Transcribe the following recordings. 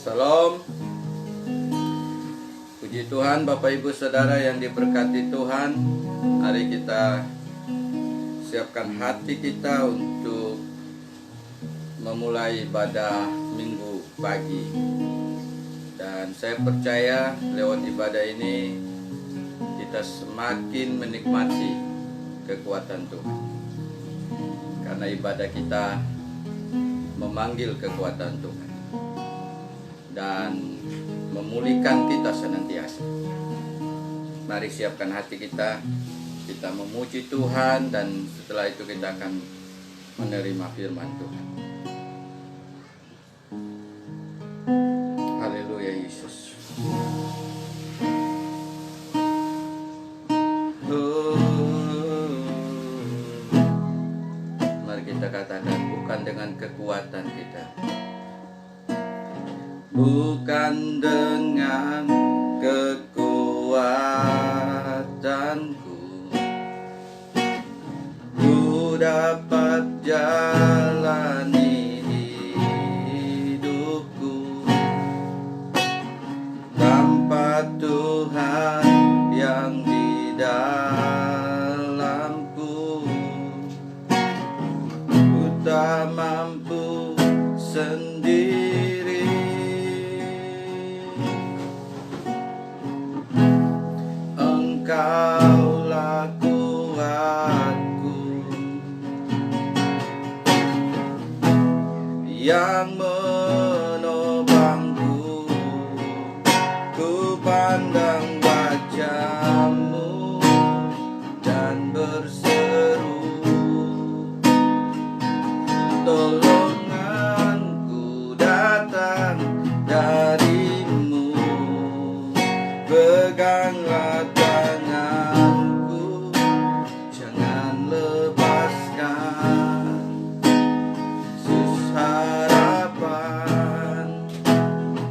Salam. Puji Tuhan, Bapak Ibu Saudara yang diberkati Tuhan. Mari kita siapkan hati kita untuk memulai ibadah minggu pagi. Dan saya percaya lewat ibadah ini kita semakin menikmati kekuatan Tuhan. Karena ibadah kita memanggil kekuatan Tuhan dan memulihkan kita senantiasa. Mari siapkan hati kita, kita memuji Tuhan, dan setelah itu kita akan menerima firman Tuhan. Haleluya Yesus. Mari kita katakan, bukan dengan kekuatan kita, bukan dengan kekuatanku, ku dapat jalani hidupku tanpa Tuhan yang di dalamku. Ku tak mampu sendiri, Engkaulah kuatku yang menopangku. Ku pandang wajah-Mu dan berseru, tolonganku datang dari-Mu. Peganglah tanganku, jangan lepaskan. Yesus, harapan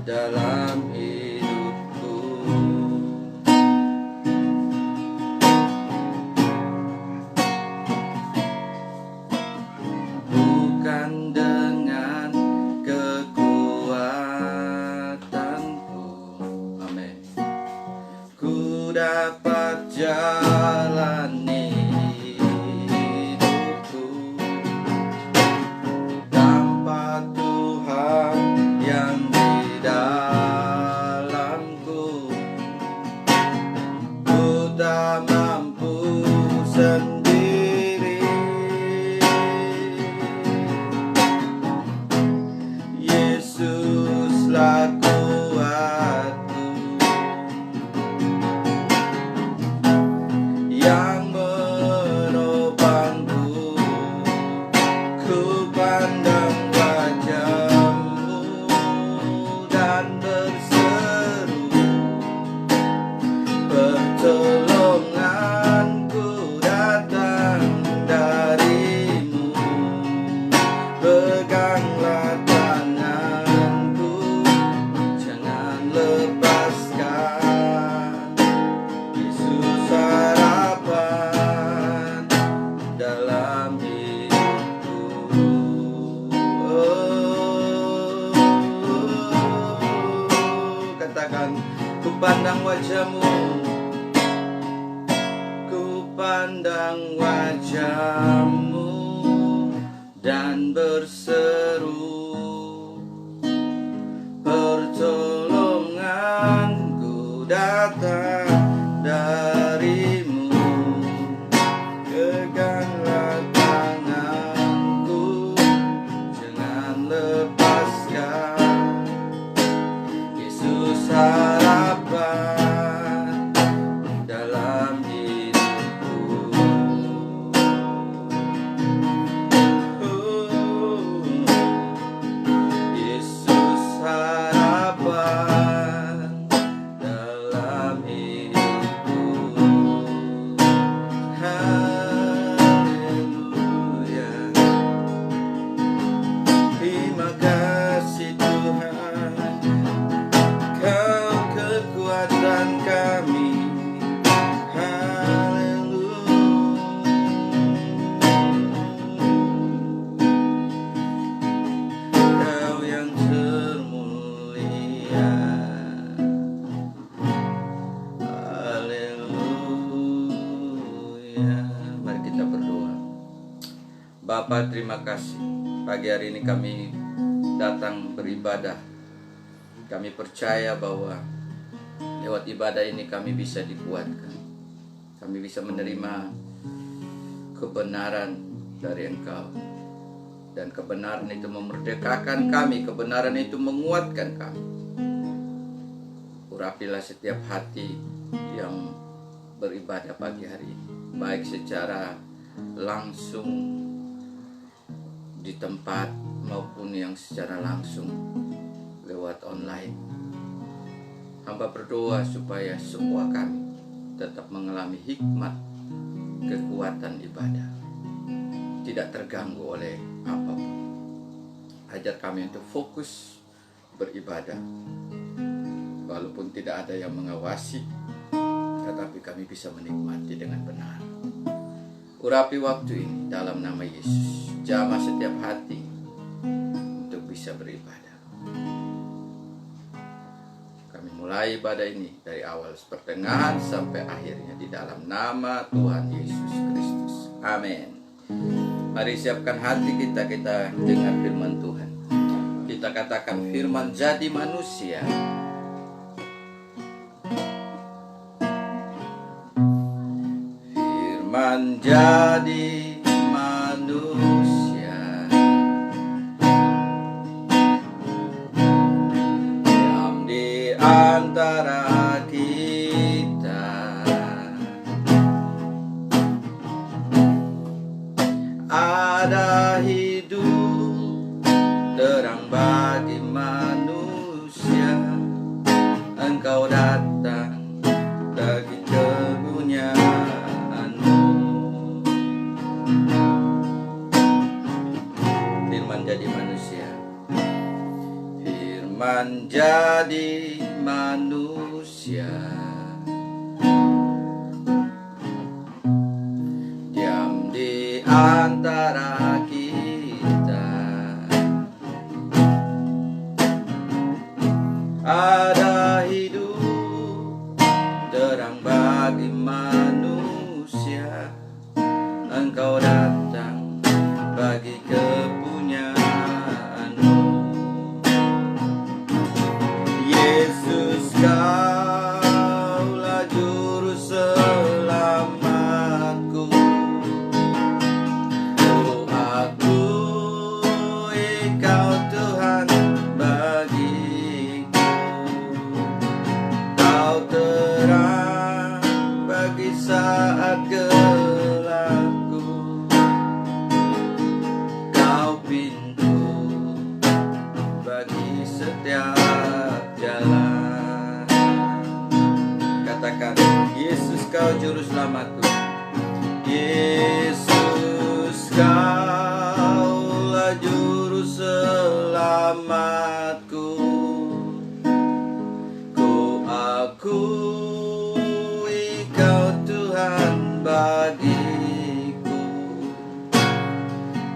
dalam hidupku. Bukan dengan kekuatanku, amin, ku dapat jalani hidupku tanpa Tuhan yang di dalamku. Ku tak mampu sendiri, Yesuslah kuatku yang menopangku. Ku pandang wajah-Mu dan berseru, pertolonganku datang dari-Mu. Peganglah tanganku, jangan lepaskan. Yesus, harapan dalam hidupku. Katakan, ku pandang wajah-Mu, ku pandang wajah-Mu dan berseru, pertolonganku datang dari-Mu. Peganglah tanganku, jangan lepaskan. Yesus, harapan dalam hidupku. Bapa, terima kasih. Pagi hari ini kami datang beribadah. Kami percaya bahwa lewat ibadah ini kami bisa dikuatkan. Kami bisa menerima kebenaran dari Engkau. Dan kebenaran itu memerdekakan kami, kebenaran itu menguatkan kami. Urapilah setiap hati yang beribadah pagi hari ini, baik secara langsung di tempat maupun yang secara langsung lewat online. Hamba berdoa supaya semua kami tetap mengalami hikmat kekuatan ibadah, tidak terganggu oleh apapun. Ajar kami untuk fokus beribadah, walaupun tidak ada yang mengawasi, tetapi kami bisa menikmati dengan benar. Urapi waktu ini dalam nama Yesus. Jamah setiap hati untuk bisa beribadah. Kami mulai ibadah ini dari awal pertengahan sampai akhirnya di dalam nama Tuhan Yesus Kristus. Amin. Mari siapkan hati kita, kita dengar firman Tuhan. Kita katakan, firman jadi manusia. Firman jadi manusia, diam di antara kita. Ada hidup terang bagi manusia. Engkau datang bagi kepunyaanmu. Firman jadi manusia. Firman jadi manusia, diam di antara kita. Ada hidup terang bagi manusia. Engkau datang bagi kepunyaanmu. Yesus, Kaulah juru selamatku. Oh, akui Kau Tuhan bagiku. Kau terang bagi saat gelapku. Kau pintu bagi setiap jalan. Katakan, Yesus Kau juru selamatku. Yesus, Kaulah juru selamatku. Ku akui Kau Tuhan bagiku.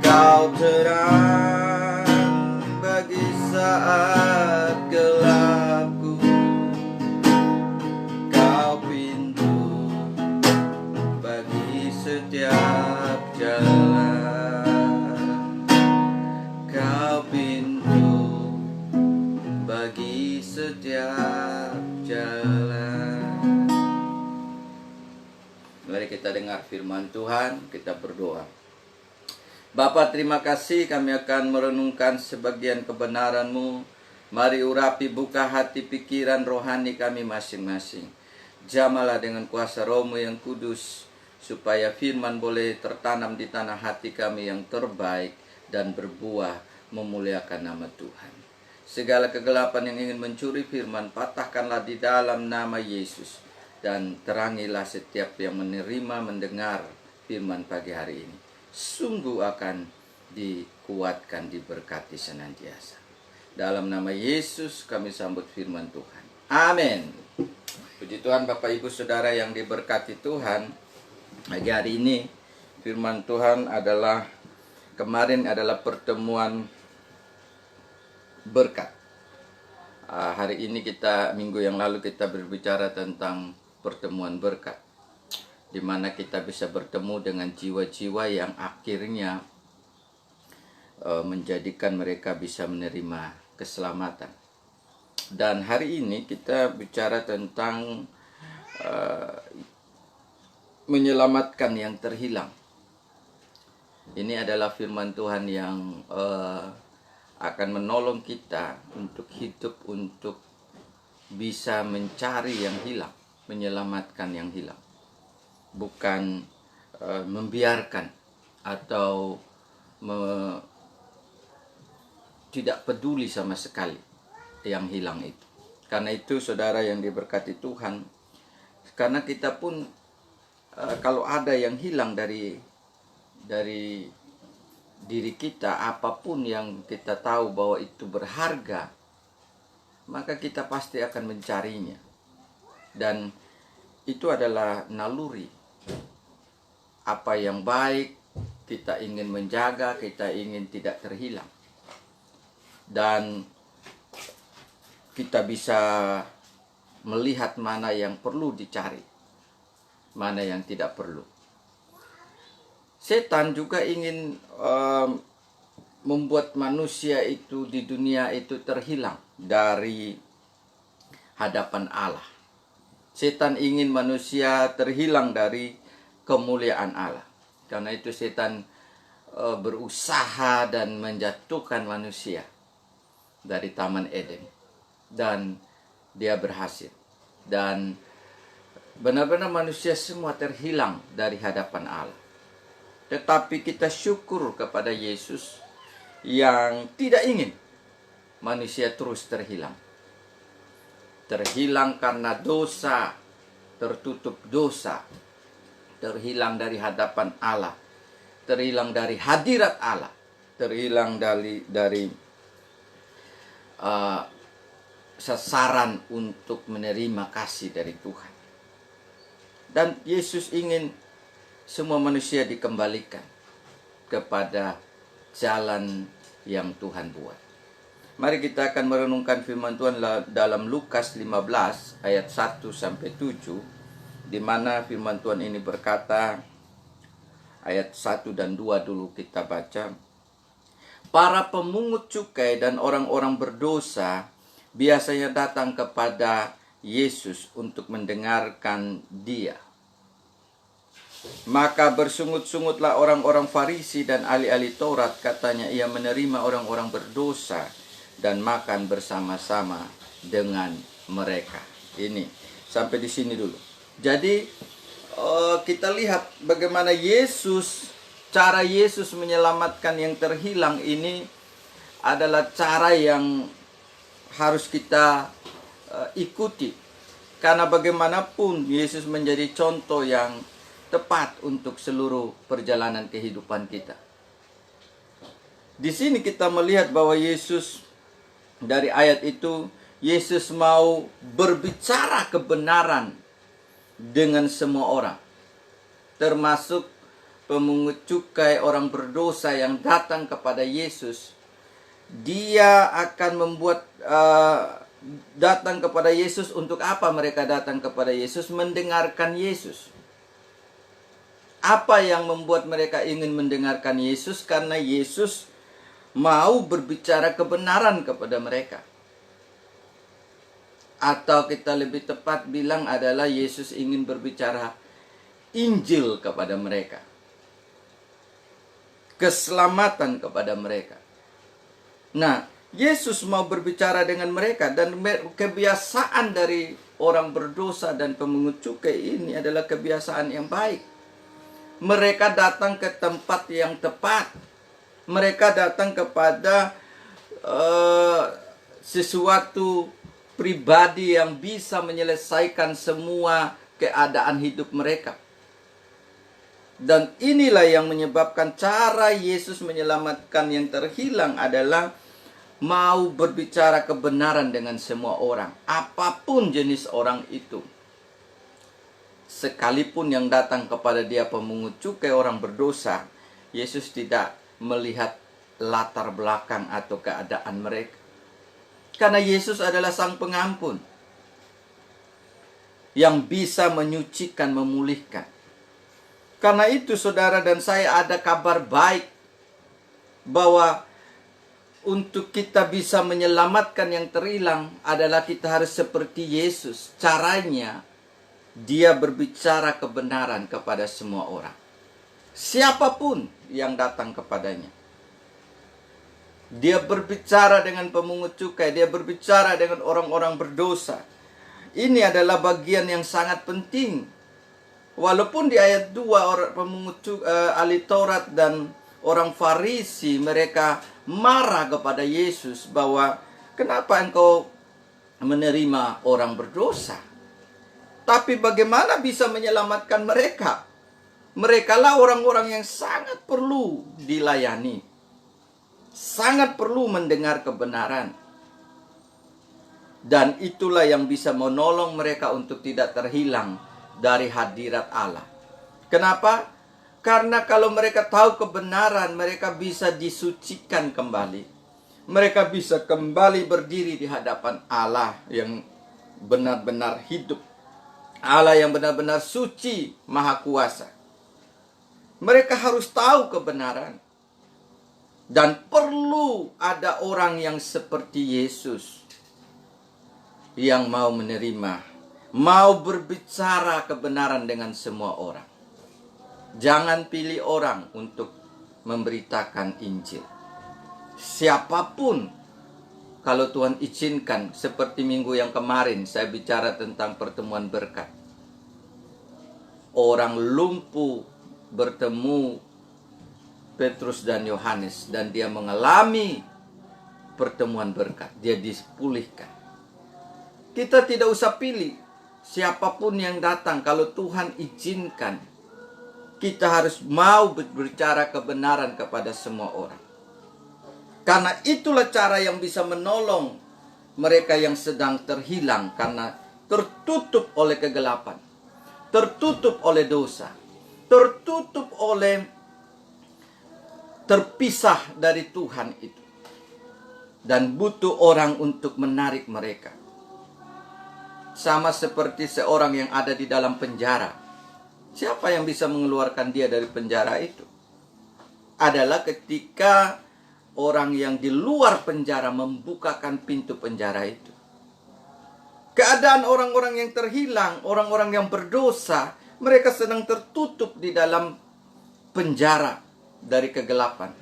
Kau terang bagi saat gelapku. Kau pintu bagi setiap jalan. Kau pintu bagi setiap jalan. Mari kita dengar firman Tuhan, kita berdoa. Bapa, terima kasih, kami akan merenungkan sebagian kebenaran-Mu. Mari urapi, buka hati, pikiran, rohani kami masing-masing. Jamalah dengan kuasa Roh-Mu yang kudus, supaya firman boleh tertanam di tanah hati kami yang terbaik dan berbuah memuliakan nama Tuhan. Segala kegelapan yang ingin mencuri firman, patahkanlah di dalam nama Yesus. Dan terangilah setiap yang menerima, mendengar firman pagi hari ini. Sungguh akan dikuatkan, diberkati senantiasa. Dalam nama Yesus kami sambut firman Tuhan. Amin. Puji Tuhan, Bapak Ibu Saudara yang diberkati Tuhan. Pagi hari ini firman Tuhan adalah, kemarin adalah pertemuan berkat. Hari ini minggu yang lalu kita berbicara tentang pertemuan berkat, di mana kita bisa bertemu dengan jiwa-jiwa yang akhirnya menjadikan mereka bisa menerima keselamatan. Dan hari ini kita bicara tentang menyelamatkan yang terhilang. Ini adalah firman Tuhan yang akan menolong kita untuk hidup, untuk bisa mencari yang hilang, menyelamatkan yang hilang. Bukan membiarkan atau tidak peduli sama sekali yang hilang itu. Karena itu saudara yang diberkati Tuhan, karena kita pun kalau ada yang hilang dari diri kita, apapun yang kita tahu bahwa itu berharga, maka kita pasti akan mencarinya. Dan itu adalah naluri. Apa yang baik kita ingin menjaga, kita ingin tidak terhilang. Dan kita bisa melihat mana yang perlu dicari, mana yang tidak perlu. Setan juga ingin membuat manusia itu di dunia itu terhilang dari hadapan Allah. Setan ingin manusia terhilang dari kemuliaan Allah. Karena itu setan berusaha dan menjatuhkan manusia dari Taman Eden. Dan dia berhasil. Dan benar-benar manusia semua terhilang dari hadapan Allah. Tetapi kita syukur kepada Yesus yang tidak ingin manusia terus terhilang. Terhilang karena dosa, tertutup dosa, terhilang dari hadapan Allah, terhilang dari hadirat Allah, terhilang dari sasaran untuk menerima kasih dari Tuhan. Dan Yesus ingin semua manusia dikembalikan kepada jalan yang Tuhan buat. Mari kita akan merenungkan firman Tuhan dalam Lukas 15 ayat 1-7, di mana firman Tuhan ini berkata, ayat 1 dan 2 dulu kita baca. Para pemungut cukai dan orang-orang berdosa biasanya datang kepada Yesus untuk mendengarkan Dia. Maka bersungut-sungutlah orang-orang Farisi dan ahli-ahli Taurat, katanya ia menerima orang-orang berdosa dan makan bersama-sama dengan mereka. Ini sampai di sini dulu. Jadi kita lihat bagaimana cara Yesus menyelamatkan yang terhilang ini adalah cara yang harus kita ikuti. Karena bagaimanapun Yesus menjadi contoh yang tepat untuk seluruh perjalanan kehidupan kita. Di sini kita melihat bahwa Yesus, dari ayat itu, Yesus mau berbicara kebenaran dengan semua orang. Termasuk pemungut cukai, orang berdosa yang datang kepada Yesus. Dia akan membuat datang kepada Yesus. Untuk apa mereka datang kepada Yesus? Mendengarkan Yesus. Apa yang membuat mereka ingin mendengarkan Yesus? Karena Yesus mau berbicara kebenaran kepada mereka. Atau kita lebih tepat bilang adalah Yesus ingin berbicara Injil kepada mereka. Keselamatan kepada mereka. Nah, Yesus mau berbicara dengan mereka, dan kebiasaan dari orang berdosa dan pemungut cukai ini adalah kebiasaan yang baik. Mereka datang ke tempat yang tepat. Mereka datang kepada sesuatu pribadi yang bisa menyelesaikan semua keadaan hidup mereka. Dan inilah yang menyebabkan cara Yesus menyelamatkan yang terhilang adalah mau berbicara kebenaran dengan semua orang, apapun jenis orang itu. Sekalipun yang datang kepada dia pemungut cukai, orang berdosa, Yesus tidak melihat latar belakang atau keadaan mereka. Karena Yesus adalah Sang Pengampun yang bisa menyucikan, memulihkan. Karena itu saudara dan saya, ada kabar baik bahwa untuk kita bisa menyelamatkan yang terhilang adalah kita harus seperti Yesus. Caranya, dia berbicara kebenaran kepada semua orang. Siapapun yang datang kepadanya. Dia berbicara dengan pemungut cukai, dia berbicara dengan orang-orang berdosa. Ini adalah bagian yang sangat penting. Walaupun di ayat 2 orang pemungut ahli Taurat dan orang Farisi mereka marah kepada Yesus bahwa kenapa engkau menerima orang berdosa? Tapi bagaimana bisa menyelamatkan mereka? Merekalah orang-orang yang sangat perlu dilayani. Sangat perlu mendengar kebenaran. Dan itulah yang bisa menolong mereka untuk tidak terhilang dari hadirat Allah. Kenapa? Karena kalau mereka tahu kebenaran, mereka bisa disucikan kembali. Mereka bisa kembali berdiri di hadapan Allah yang benar-benar hidup. Allah yang benar-benar suci, maha kuasa. Mereka harus tahu kebenaran. Dan perlu ada orang yang seperti Yesus. Yang mau menerima, mau berbicara kebenaran dengan semua orang. Jangan pilih orang untuk memberitakan Injil. Siapapun, kalau Tuhan izinkan, seperti minggu yang kemarin saya bicara tentang pertemuan berkat. Orang lumpuh bertemu Petrus dan Yohanes dan dia mengalami pertemuan berkat. Dia dipulihkan. Kita tidak usah pilih siapapun yang datang kalau Tuhan izinkan. Kita harus mau berbicara kebenaran kepada semua orang. Karena itulah cara yang bisa menolong mereka yang sedang terhilang karena tertutup oleh kegelapan, tertutup oleh dosa, tertutup oleh terpisah dari Tuhan itu. Dan butuh orang untuk menarik mereka. Sama seperti seorang yang ada di dalam penjara. Siapa yang bisa mengeluarkan dia dari penjara itu? Adalah ketika orang yang di luar penjara membukakan pintu penjara itu. Keadaan orang-orang yang terhilang, orang-orang yang berdosa, mereka sedang tertutup di dalam penjara dari kegelapan.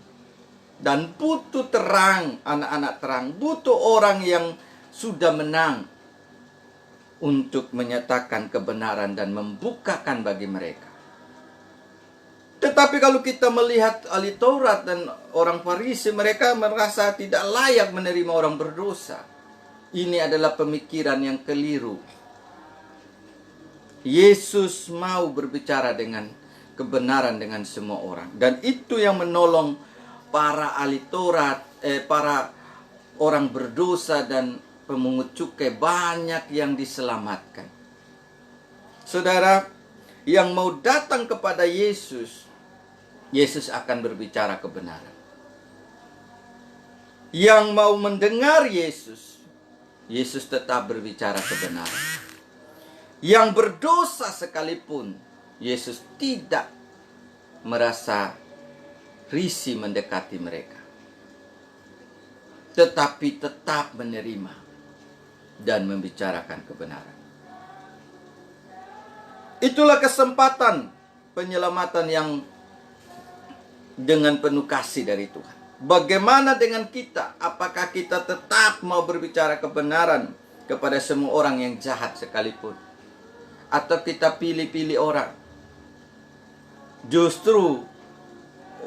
Dan butuh terang, anak-anak terang. Butuh orang yang sudah menang untuk menyatakan kebenaran dan membukakan bagi mereka. Tetapi kalau kita melihat ahli Taurat dan orang Farisi, mereka merasa tidak layak menerima orang berdosa. Ini adalah pemikiran yang keliru. Yesus mau berbicara dengan kebenaran dengan semua orang. Dan itu yang menolong para ahli Taurat, para orang berdosa dan pemungut cukai banyak yang diselamatkan. Saudara, yang mau datang kepada Yesus, Yesus akan berbicara kebenaran. Yang mau mendengar Yesus, Yesus tetap berbicara kebenaran. Yang berdosa sekalipun, Yesus tidak merasa risih mendekati mereka. Tetapi tetap menerima dan membicarakan kebenaran. Itulah kesempatan penyelamatan yang dengan penuh kasih dari Tuhan. Bagaimana dengan kita? Apakah kita tetap mau berbicara kebenaran kepada semua orang yang jahat sekalipun? Atau kita pilih-pilih orang? Justru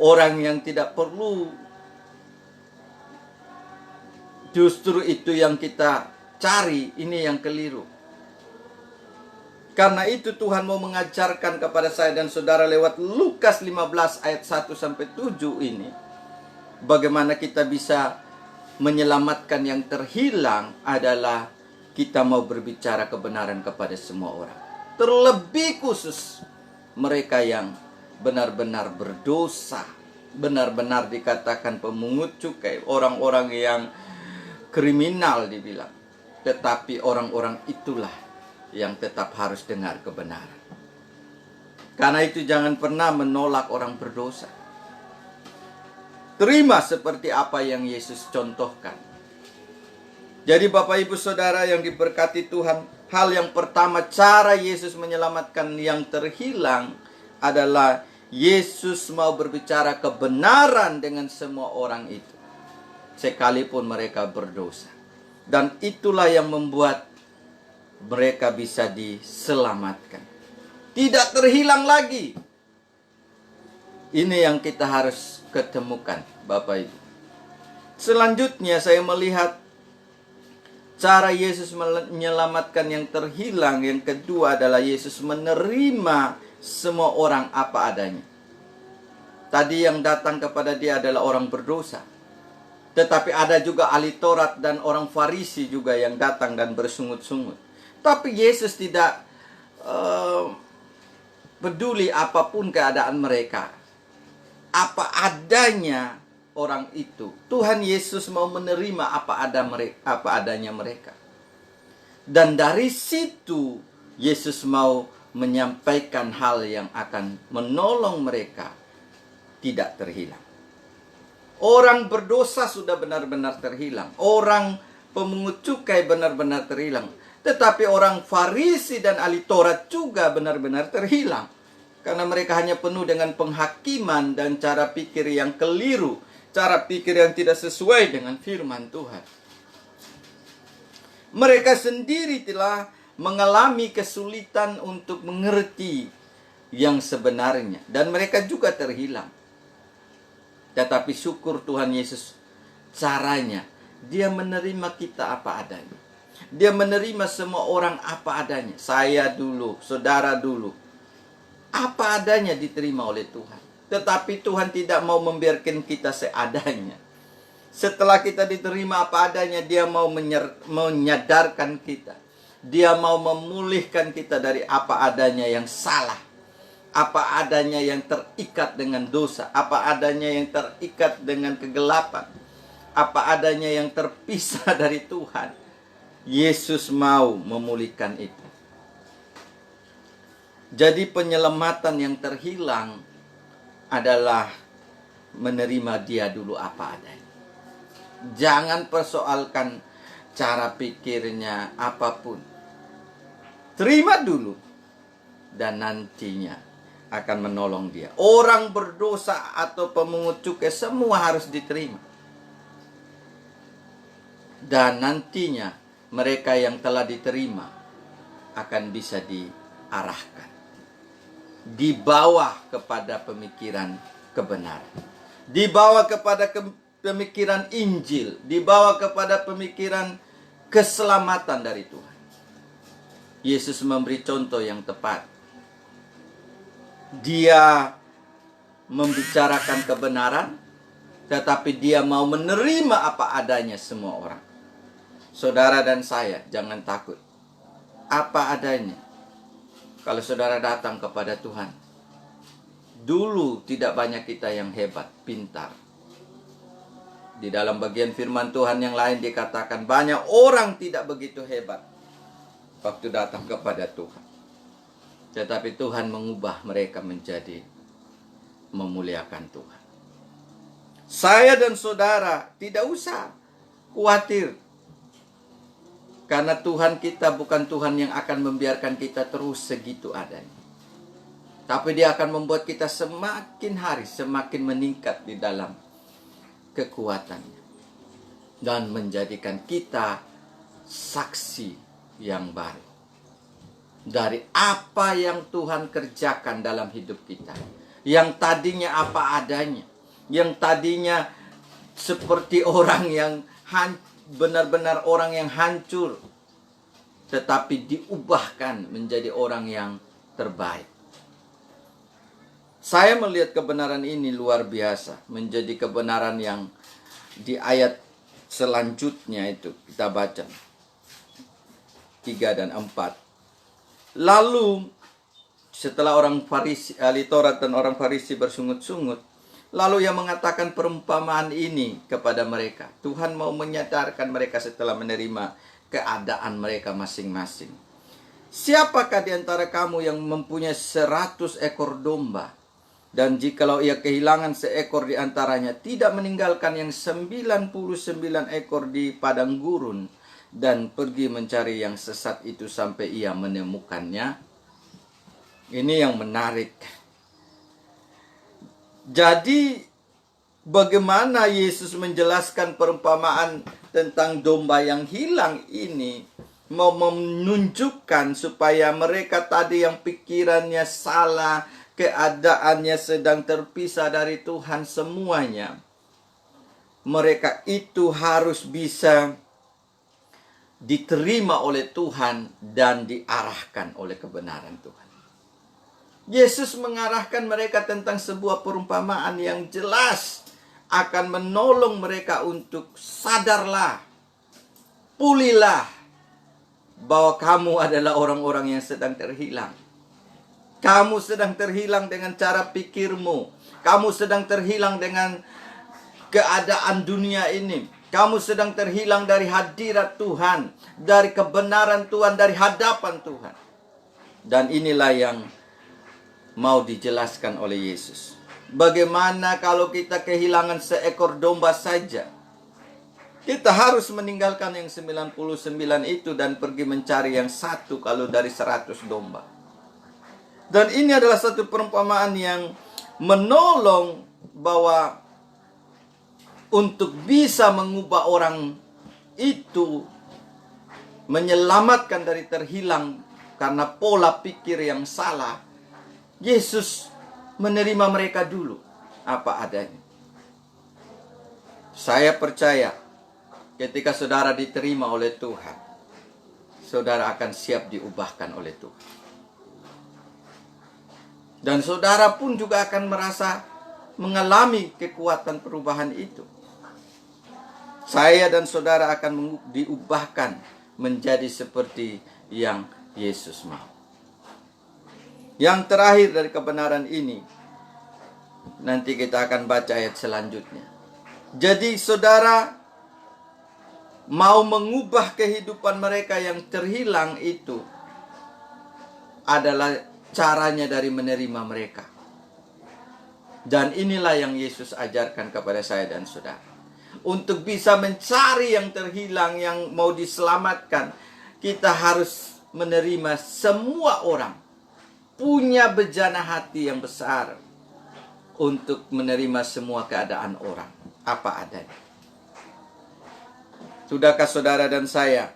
orang yang tidak perlu, justru itu yang kita cari, ini yang keliru. Karena itu Tuhan mau mengajarkan kepada saya dan saudara lewat Lukas 15 ayat 1-7 ini. Bagaimana kita bisa menyelamatkan yang terhilang adalah kita mau berbicara kebenaran kepada semua orang. Terlebih khusus mereka yang benar-benar berdosa. Benar-benar dikatakan pemungut cukai. Orang-orang yang kriminal dibilang. Tetapi orang-orang itulah yang tetap harus dengar kebenaran. Karena itu jangan pernah menolak orang berdosa. Terima seperti apa yang Yesus contohkan. Jadi Bapak Ibu Saudara yang diberkati Tuhan, hal yang pertama cara Yesus menyelamatkan yang terhilang adalah Yesus mau berbicara kebenaran dengan semua orang itu, sekalipun mereka berdosa. Dan itulah yang membuat mereka bisa diselamatkan. Tidak terhilang lagi. Ini yang kita harus ketemukan, Bapak Ibu. Selanjutnya saya melihat cara Yesus menyelamatkan yang terhilang. Yang kedua adalah Yesus menerima semua orang apa adanya. Tadi yang datang kepada dia adalah orang berdosa. Tetapi ada juga ahli Taurat dan orang Farisi juga yang datang dan bersungut-sungut. Tapi Yesus tidak peduli apapun keadaan mereka. Apa adanya orang itu. Tuhan Yesus mau menerima apa adanya mereka. Dan dari situ Yesus mau menyampaikan hal yang akan menolong mereka tidak terhilang. Orang berdosa sudah benar-benar terhilang. Orang pemungut cukai benar-benar terhilang. Tetapi orang Farisi dan ahli Taurat juga benar-benar terhilang. Karena mereka hanya penuh dengan penghakiman dan cara pikir yang keliru. Cara pikir yang tidak sesuai dengan firman Tuhan. Mereka sendiri telah mengalami kesulitan untuk mengerti yang sebenarnya. Dan mereka juga terhilang. Tetapi syukur Tuhan Yesus, caranya dia menerima kita apa adanya. Dia menerima semua orang apa adanya. Saya dulu, saudara dulu, apa adanya diterima oleh Tuhan. Tetapi Tuhan tidak mau membiarkan kita seadanya. Setelah kita diterima apa adanya, dia mau menyadarkan kita. Dia mau memulihkan kita dari apa adanya yang salah. Apa adanya yang terikat dengan dosa. Apa adanya yang terikat dengan kegelapan. Apa adanya yang terpisah dari Tuhan. Yesus mau memulihkan itu. Jadi penyelamatan yang terhilang adalah menerima dia dulu apa adanya. Jangan persoalkan cara pikirnya apapun. Terima dulu. Dan nantinya akan menolong dia. Orang berdosa atau pemungut cukai semua harus diterima. Dan nantinya mereka yang telah diterima akan bisa diarahkan. Dibawa kepada pemikiran kebenaran. Dibawa kepada pemikiran Injil. Dibawa kepada pemikiran keselamatan dari Tuhan. Yesus memberi contoh yang tepat. Dia membicarakan kebenaran, tetapi dia mau menerima apa adanya semua orang. Saudara dan saya, jangan takut. Apa adanya. Kalau saudara datang kepada Tuhan, dulu tidak banyak kita yang hebat, pintar. Di dalam bagian firman Tuhan yang lain dikatakan banyak orang tidak begitu hebat waktu datang kepada Tuhan. Tetapi Tuhan mengubah mereka menjadi memuliakan Tuhan. Saya dan saudara tidak usah khawatir. Karena Tuhan kita bukan Tuhan yang akan membiarkan kita terus segitu adanya. Tapi dia akan membuat kita semakin hari semakin meningkat di dalam kekuatannya. Dan menjadikan kita saksi yang baru. Dari apa yang Tuhan kerjakan dalam hidup kita. Yang tadinya apa adanya. Yang tadinya seperti orang yang benar-benar orang yang hancur. Tetapi diubahkan menjadi orang yang terbaik. Saya melihat kebenaran ini luar biasa. Menjadi kebenaran yang di ayat selanjutnya itu kita baca. 3 dan 4. Lalu setelah orang Farisi, ahli Taurat dan orang Farisi bersungut-sungut, lalu ia mengatakan perumpamaan ini kepada mereka. Tuhan mau menyadarkan mereka setelah menerima keadaan mereka masing-masing. Siapakah di antara kamu yang mempunyai 100 ekor domba Dan jikalau ia kehilangan seekor di antaranya, tidak meninggalkan yang 99 ekor di padang gurun, dan pergi mencari yang sesat itu sampai ia menemukannya. Ini yang menarik. Jadi, bagaimana Yesus menjelaskan perumpamaan tentang domba yang hilang ini? Mau menunjukkan supaya mereka tadi yang pikirannya salah, keadaannya sedang terpisah dari Tuhan semuanya, mereka itu harus bisa diterima oleh Tuhan dan diarahkan oleh kebenaran Tuhan. Yesus mengarahkan mereka tentang sebuah perumpamaan yang jelas akan menolong mereka untuk sadarlah, pulihlah, bahwa kamu adalah orang-orang yang sedang terhilang. Kamu sedang terhilang dengan cara pikirmu. Kamu sedang terhilang dengan keadaan dunia ini. Kamu sedang terhilang dari hadirat Tuhan, dari kebenaran Tuhan, dari hadapan Tuhan. Dan inilah yang mau dijelaskan oleh Yesus. Bagaimana kalau kita kehilangan seekor domba saja? Kita harus meninggalkan yang 99 itu dan pergi mencari yang satu kalau dari 100 domba. Dan ini adalah satu perumpamaan yang menolong bahwa untuk bisa mengubah orang itu, menyelamatkan dari terhilang karena pola pikir yang salah, Yesus menerima mereka dulu apa adanya. Saya percaya ketika saudara diterima oleh Tuhan, saudara akan siap diubahkan oleh Tuhan. Dan saudara pun juga akan merasa mengalami kekuatan perubahan itu. Saya dan saudara akan diubahkan menjadi seperti yang Yesus mau. Yang terakhir dari kebenaran ini, nanti kita akan baca ayat selanjutnya. Jadi saudara mau mengubah kehidupan mereka yang terhilang itu adalah caranya dari menerima mereka. Dan inilah yang Yesus ajarkan kepada saya dan saudara. Untuk bisa mencari yang terhilang, yang mau diselamatkan, kita harus menerima semua orang. Punya bejana hati yang besar untuk menerima semua keadaan orang, apa adanya. Sudahkah saudara dan saya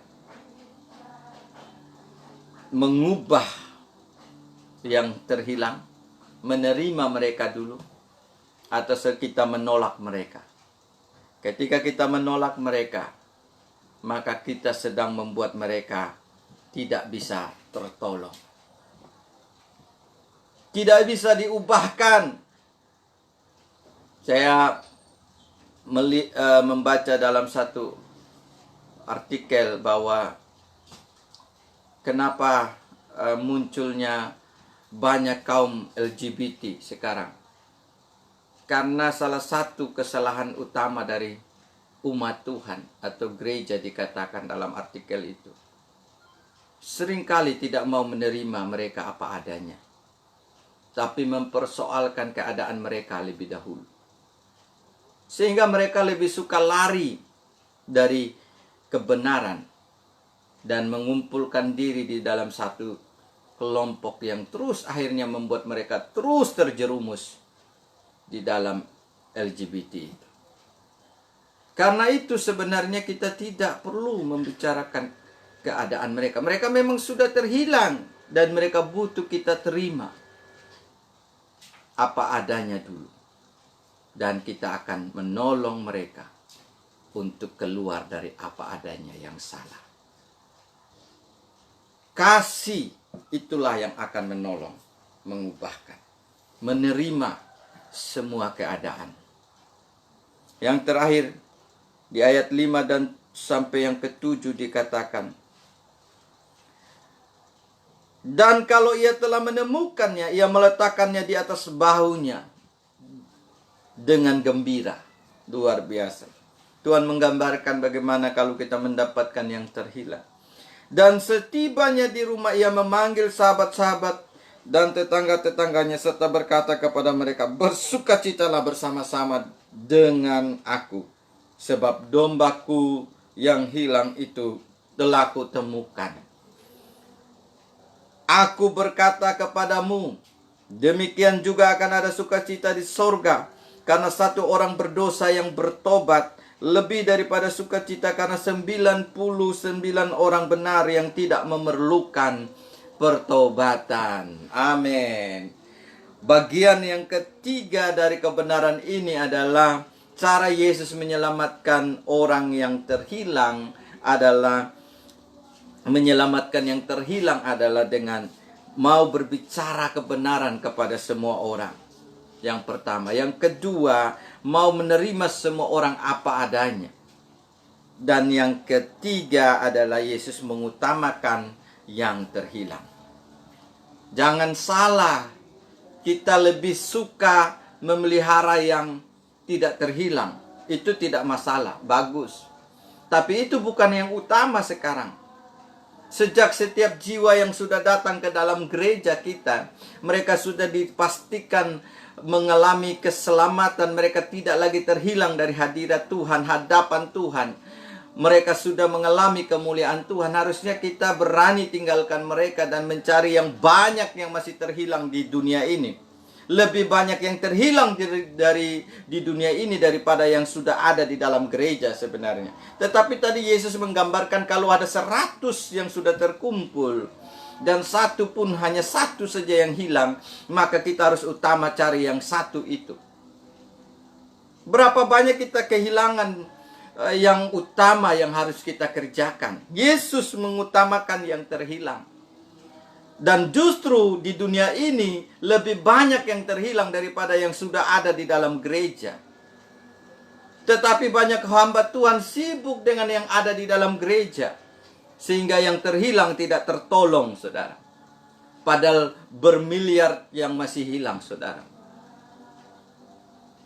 mengubah yang terhilang, menerima mereka dulu, atau kita menolak mereka? Ketika kita menolak mereka, maka kita sedang membuat mereka tidak bisa tertolong, tidak bisa diubahkan. Saya membaca dalam satu artikel bahwa kenapa munculnya banyak kaum LGBT sekarang. Karena salah satu kesalahan utama dari umat Tuhan atau gereja dikatakan dalam artikel itu, seringkali tidak mau menerima mereka apa adanya, tapi mempersoalkan keadaan mereka lebih dahulu. Sehingga mereka lebih suka lari dari kebenaran dan mengumpulkan diri di dalam satu kelompok yang terus akhirnya membuat mereka terus terjerumus di dalam LGBT itu. Karena itu sebenarnya kita tidak perlu membicarakan keadaan mereka. Mereka memang sudah terhilang dan mereka butuh kita terima apa adanya dulu. Dan kita akan menolong mereka untuk keluar dari apa adanya yang salah. Kasih itulah yang akan menolong, mengubahkan, menerima semua keadaan. Yang terakhir, di ayat 5 dan sampai yang ke-7 dikatakan, dan kalau ia telah menemukannya, ia meletakkannya di atas bahunya dengan gembira. Luar biasa. Tuhan menggambarkan bagaimana kalau kita mendapatkan yang terhilang. Dan setibanya di rumah, ia memanggil sahabat-sahabat dan tetangga-tetangganya serta berkata kepada mereka, bersukacitalah bersama-sama dengan aku, sebab dombaku yang hilang itu telah kutemukan. Aku berkata kepadamu, demikian juga akan ada sukacita di sorga, karena satu orang berdosa yang bertobat, lebih daripada sukacita karena 99 orang benar yang tidak memerlukan pertobatan. Amin. Bagian yang ketiga dari kebenaran ini adalah cara Yesus menyelamatkan orang yang terhilang adalah dengan mau berbicara kebenaran kepada semua orang. Yang pertama. Yang kedua, mau menerima semua orang apa adanya. Dan yang ketiga adalah Yesus mengutamakan yang terhilang. Jangan salah, kita lebih suka memelihara yang tidak terhilang. Itu tidak masalah, bagus. Tapi itu bukan yang utama sekarang. Sejak setiap jiwa yang sudah datang ke dalam gereja kita, mereka sudah dipastikan mengalami keselamatan. Mereka tidak lagi terhilang dari hadirat Tuhan, hadapan Tuhan. Mereka sudah mengalami kemuliaan Tuhan. Harusnya kita berani tinggalkan mereka dan mencari yang banyak yang masih terhilang di dunia ini. Lebih banyak yang terhilang di dunia ini daripada yang sudah ada di dalam gereja sebenarnya. Tetapi tadi Yesus menggambarkan kalau ada 100 yang sudah terkumpul dan hanya satu saja yang hilang, maka kita harus utama cari yang satu itu. Berapa banyak kita kehilangan yang utama yang harus kita kerjakan. Yesus mengutamakan yang terhilang. Dan justru di dunia ini lebih banyak yang terhilang daripada yang sudah ada di dalam gereja. Tetapi banyak hamba Tuhan sibuk dengan yang ada di dalam gereja, sehingga yang terhilang tidak tertolong, saudara. Padahal bermiliar yang masih hilang, saudara.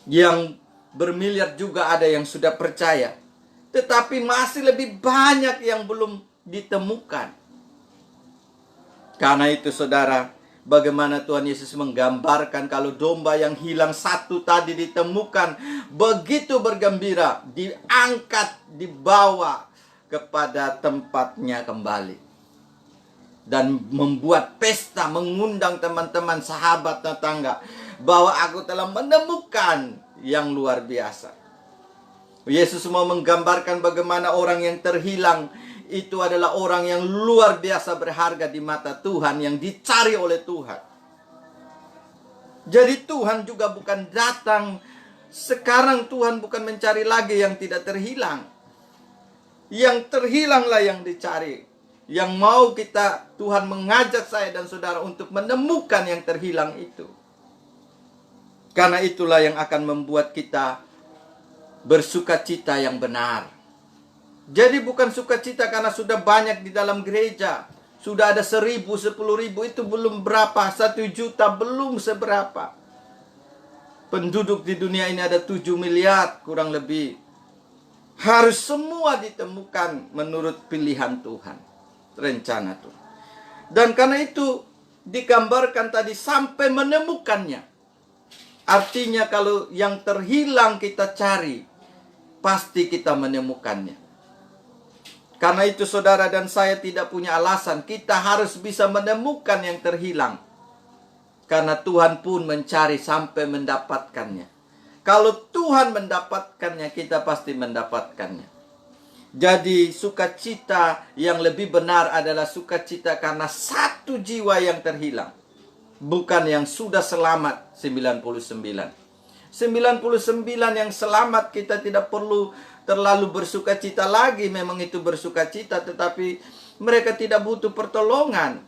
Yang bermiliar juga ada yang sudah percaya, tetapi masih lebih banyak yang belum ditemukan. Karena itu, saudara, bagaimana Tuhan Yesus menggambarkan kalau domba yang hilang satu tadi ditemukan, begitu bergembira, diangkat, dibawa kepada tempatnya kembali. Dan membuat pesta, mengundang teman-teman, sahabat, tetangga, bahwa aku telah menemukan yang luar biasa. Yesus mau menggambarkan bagaimana orang yang terhilang itu adalah orang yang luar biasa berharga di mata Tuhan, yang dicari oleh Tuhan. Jadi Tuhan juga bukan datang sekarang, Tuhan bukan mencari lagi yang tidak terhilang. Yang terhilanglah yang dicari. Yang mau kita, Tuhan mengajak saya dan saudara untuk menemukan yang terhilang itu. Karena itulah yang akan membuat kita bersukacita yang benar. Jadi bukan sukacita karena sudah banyak di dalam gereja. Sudah ada 1.000, 10.000, itu belum berapa. 1 juta belum seberapa. Penduduk di dunia ini ada 7 miliar kurang lebih. Harus semua ditemukan menurut pilihan Tuhan, rencana Tuhan. Dan karena itu digambarkan tadi sampai menemukannya. Artinya kalau yang terhilang kita cari, pasti kita menemukannya. Karena itu saudara dan saya tidak punya alasan. Kita harus bisa menemukan yang terhilang. Karena Tuhan pun mencari sampai mendapatkannya. Kalau Tuhan mendapatkannya, kita pasti mendapatkannya. Jadi sukacita yang lebih benar adalah sukacita karena satu jiwa yang terhilang. Bukan yang sudah selamat 99. 99 yang selamat kita tidak perlu terlalu bersukacita lagi. Memang itu bersukacita, tetapi mereka tidak butuh pertolongan.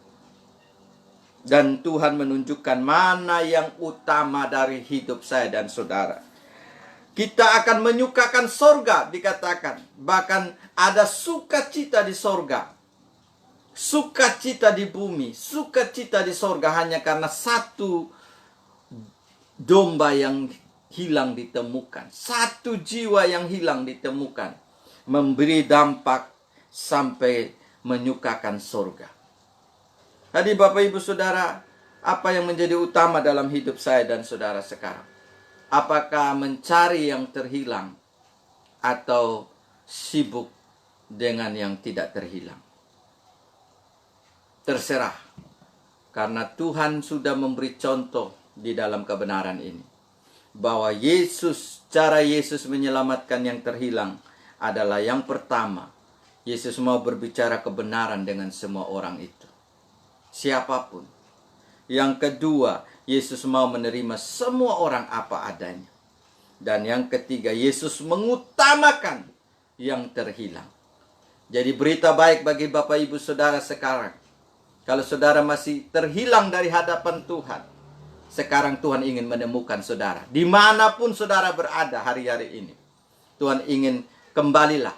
Dan Tuhan menunjukkan mana yang utama dari hidup saya dan saudara. Kita akan menyukakan sorga, dikatakan. Bahkan ada sukacita di sorga. Sukacita di bumi. Sukacita di sorga hanya karena satu domba yang hilang ditemukan. Satu jiwa yang hilang ditemukan. Memberi dampak sampai menyukakan sorga. Tadi Bapak Ibu Saudara, Apa yang menjadi utama dalam hidup saya dan saudara sekarang? Apakah mencari yang terhilang atau sibuk dengan yang tidak terhilang? Terserah. Karena Tuhan sudah memberi contoh di dalam kebenaran ini. Bahwa cara Yesus menyelamatkan yang terhilang adalah yang pertama. Yesus mau berbicara kebenaran dengan semua orang itu. Siapapun. Yang kedua, Yesus mau menerima semua orang apa adanya. Dan yang ketiga, Yesus mengutamakan yang terhilang. Jadi berita baik bagi Bapak Ibu Saudara sekarang. Kalau saudara masih terhilang dari hadapan Tuhan, sekarang Tuhan ingin menemukan saudara. Dimanapun saudara berada hari-hari ini, Tuhan ingin kembalilah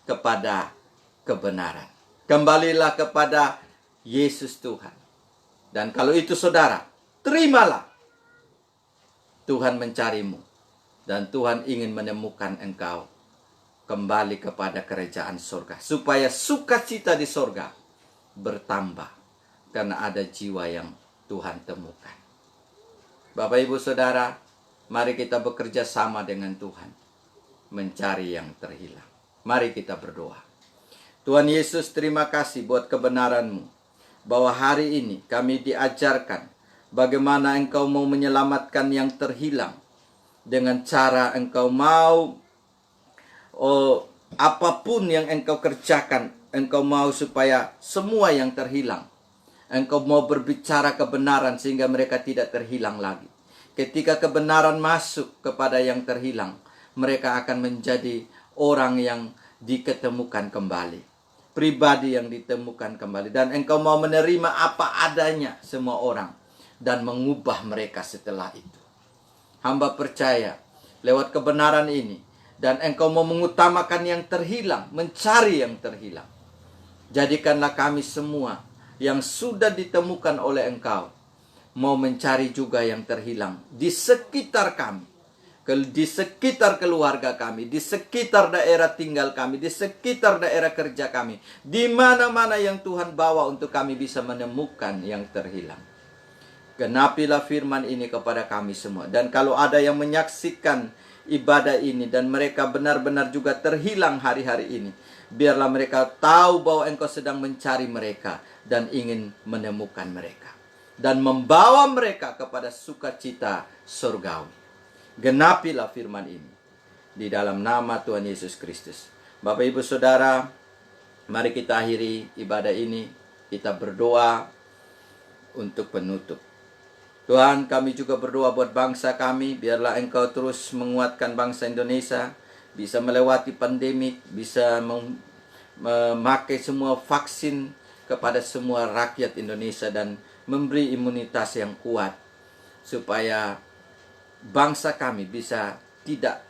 kepada kebenaran. Kembalilah kepada Yesus Tuhan. Dan kalau itu saudara, terimalah. Tuhan mencarimu. Dan Tuhan ingin menemukan engkau kembali kepada kerajaan surga. Supaya sukacita di surga bertambah. Karena ada jiwa yang Tuhan temukan. Bapak Ibu Saudara, mari kita bekerja sama dengan Tuhan. Mencari yang terhilang. Mari kita berdoa. Tuhan Yesus, terima kasih buat kebenaran-Mu. Bahwa hari ini kami diajarkan bagaimana Engkau mau menyelamatkan yang terhilang. Dengan cara Engkau mau apapun yang Engkau kerjakan, Engkau mau supaya semua yang terhilang. Engkau mau berbicara kebenaran sehingga mereka tidak terhilang lagi. Ketika kebenaran masuk kepada yang terhilang, mereka akan menjadi orang yang diketemukan kembali. Pribadi yang ditemukan kembali. Dan Engkau mau menerima apa adanya semua orang. Dan mengubah mereka setelah itu. Hamba percaya lewat kebenaran ini. Dan Engkau mau mengutamakan yang terhilang. Mencari yang terhilang. Jadikanlah kami semua yang sudah ditemukan oleh Engkau mau mencari juga yang terhilang di sekitar kami, di sekitar keluarga kami, di sekitar daerah tinggal kami, di sekitar daerah kerja kami, di mana-mana yang Tuhan bawa untuk kami bisa menemukan yang terhilang. Genapilah firman ini kepada kami semua. Dan kalau ada yang menyaksikan ibadah ini dan mereka benar-benar juga terhilang hari-hari ini, biarlah mereka tahu bahwa Engkau sedang mencari mereka dan ingin menemukan mereka. Dan membawa mereka kepada sukacita surgawi. Genapilah firman ini. Di dalam nama Tuhan Yesus Kristus. Bapak Ibu Saudara, mari kita akhiri ibadah ini. Kita berdoa untuk penutup. Tuhan, kami juga berdoa buat bangsa kami. Biarlah Engkau terus menguatkan bangsa Indonesia. Bisa melewati pandemik, bisa memakai semua vaksin kepada semua rakyat Indonesia dan memberi imunitas yang kuat supaya bangsa kami bisa tidak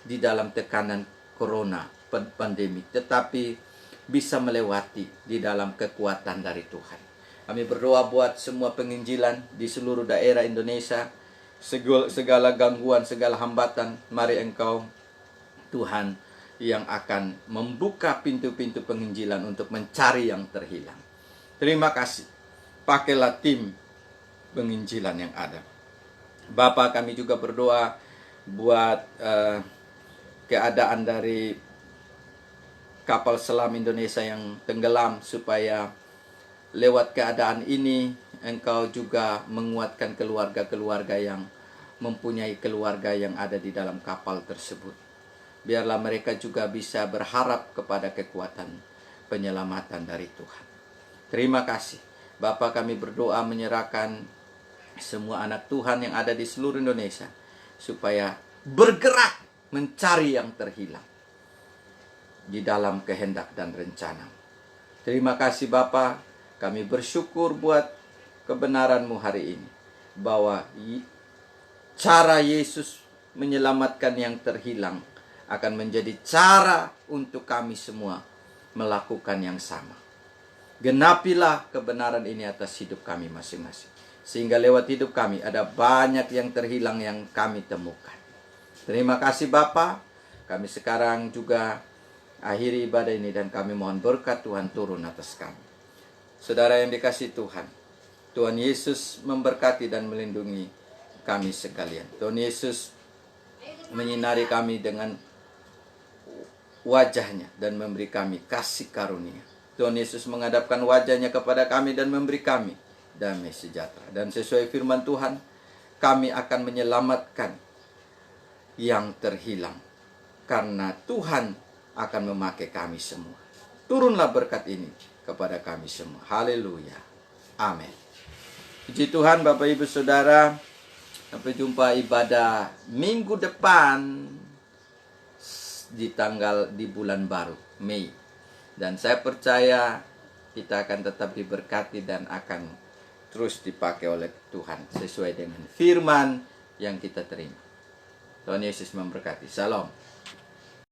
di dalam tekanan corona pandemik, tetapi bisa melewati di dalam kekuatan dari Tuhan. Kami berdoa buat semua penginjilan di seluruh daerah Indonesia, segala gangguan, segala hambatan, mari Engkau Tuhan yang akan membuka pintu-pintu penginjilan untuk mencari yang terhilang. Terima kasih. Pakailah tim penginjilan yang ada. Bapa, kami juga berdoa buat keadaan dari kapal selam Indonesia yang tenggelam, supaya lewat keadaan ini Engkau juga menguatkan keluarga-keluarga yang mempunyai keluarga yang ada di dalam kapal tersebut. Biarlah mereka juga bisa berharap kepada kekuatan penyelamatan dari Tuhan. Terima kasih. Bapa, kami berdoa menyerahkan semua anak Tuhan yang ada di seluruh Indonesia, supaya bergerak mencari yang terhilang di dalam kehendak dan rencana. Terima kasih Bapa, kami bersyukur buat kebenaran-Mu hari ini. Bahwa cara Yesus menyelamatkan yang terhilang akan menjadi cara untuk kami semua melakukan yang sama. Genapilah kebenaran ini atas hidup kami masing-masing. Sehingga lewat hidup kami ada banyak yang terhilang yang kami temukan. Terima kasih Bapa. Kami sekarang juga akhiri ibadah ini dan kami mohon berkat Tuhan turun atas kami. Saudara yang dikasihi Tuhan, Tuhan Yesus memberkati dan melindungi kami sekalian. Tuhan Yesus menyinari kami dengan wajahnya dan memberi kami kasih karunia. Tuhan Yesus menghadapkan wajahnya kepada kami dan memberi kami damai sejahtera. Dan sesuai firman Tuhan, kami akan menyelamatkan yang terhilang, karena Tuhan akan memakai kami semua. Turunlah berkat ini kepada kami semua. Haleluya. Amin. Puji Tuhan Bapak Ibu Saudara. Sampai jumpa ibadah minggu depan di bulan baru, Mei. Dan saya percaya kita akan tetap diberkati dan akan terus dipakai oleh Tuhan sesuai dengan firman yang kita terima. Tuhan Yesus memberkati. Salam.